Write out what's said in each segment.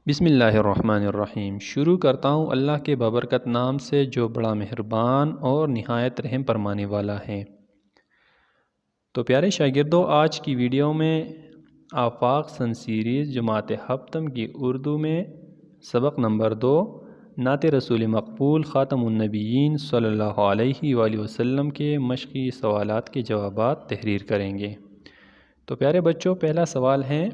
بسم اللہ الرحمن الرحیم۔ شروع کرتا ہوں اللہ کے بابرکت نام سے جو بڑا مہربان اور نہایت رحم فرمانے والا ہے۔ تو پیارے شاگردوں، آج کی ویڈیو میں آفاق سن سیریز جماعت ہفتم کی اردو میں سبق نمبر 2 نعت رسول مقبول خاتم النبیین صلی اللہ علیہ وآلہ وسلم کے مشقی سوالات کے جوابات تحریر کریں گے۔ تو پیارے بچوں، پہلا سوال ہے،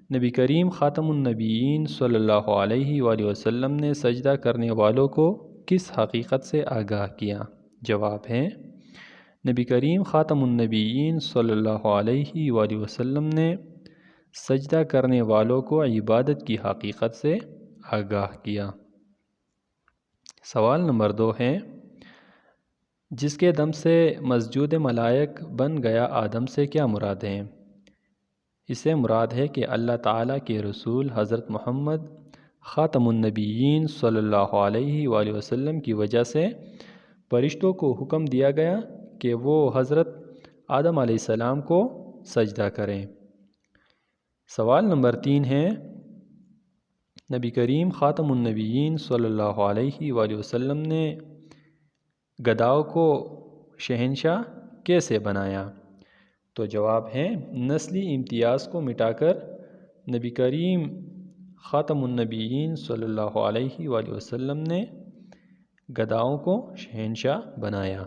نبی کریم خاتم النبیین صلی اللہ علیہ وآلہ وسلم نے سجدہ کرنے والوں کو کس حقیقت سے آگاہ کیا؟ جواب ہے، نبی کریم خاتم النبیین صلی اللہ علیہ وآلہ وسلم نے سجدہ کرنے والوں کو عبادت کی حقیقت سے آگاہ کیا۔ سوال نمبر 2 ہے، جس کے دم سے مسجود ملائک بن گیا آدم سے کیا مراد ہے؟ اس سے مراد ہے کہ اللہ تعالیٰ کے رسول حضرت محمد خاتم النبیین صلی اللہ علیہ وآلہ وسلم کی وجہ سے فرشتوں کو حکم دیا گیا کہ وہ حضرت آدم علیہ السلام کو سجدہ کریں۔ سوال نمبر 3 ہے، نبی کریم خاتم النبیین صلی اللہ علیہ وآلہ وسلم نے گداؤں کو شہنشاہ کیسے بنایا؟ تو جواب ہے، نسلی امتیاز کو مٹا کر نبی کریم خاتم النبیین صلی اللہ علیہ وآلہ وسلم نے گداؤں کو شہنشاہ بنایا۔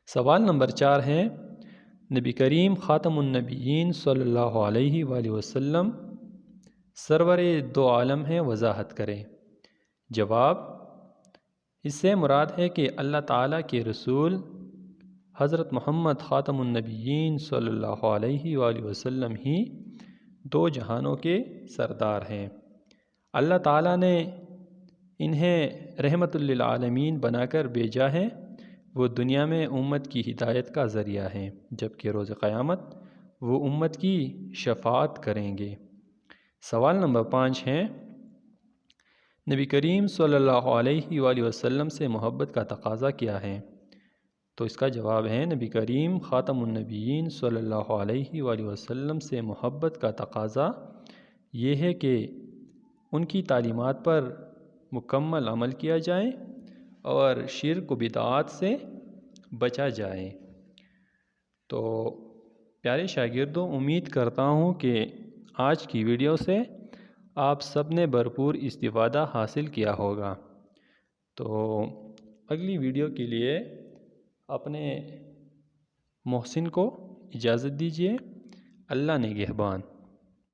سوال نمبر 4 ہے، نبی کریم خاتم النبیین صلی اللہ علیہ وآلہ وسلم سرور دو عالم ہیں، وضاحت کریں۔ جواب، اس سے مراد ہے کہ اللہ تعالیٰ کے رسول حضرت محمد خاتم النبیین صلی اللہ علیہ وآلہ وسلم ہی دو جہانوں کے سردار ہیں۔ اللہ تعالیٰ نے انہیں رحمت للعالمین بنا کر بھیجا ہے۔ وہ دنیا میں امت کی ہدایت کا ذریعہ ہیں، جبکہ روز قیامت وہ امت کی شفاعت کریں گے۔ سوال نمبر 5 ہے، نبی کریم صلی اللہ علیہ وآلہ وسلم سے محبت کا تقاضا کیا ہے؟ تو اس کا جواب ہے، نبی کریم خاتم النبیین صلی اللہ علیہ وآلہ وسلم سے محبت کا تقاضا یہ ہے کہ ان کی تعلیمات پر مکمل عمل کیا جائے اور شرک و بدعات سے بچا جائے۔ تو پیارے شاگردوں، امید کرتا ہوں کہ آج کی ویڈیو سے آپ سب نے بھرپور استفادہ حاصل کیا ہوگا۔ تو اگلی ویڈیو کے لیے اپنے محسن کو اجازت دیجیے۔ اللہ نگہبان۔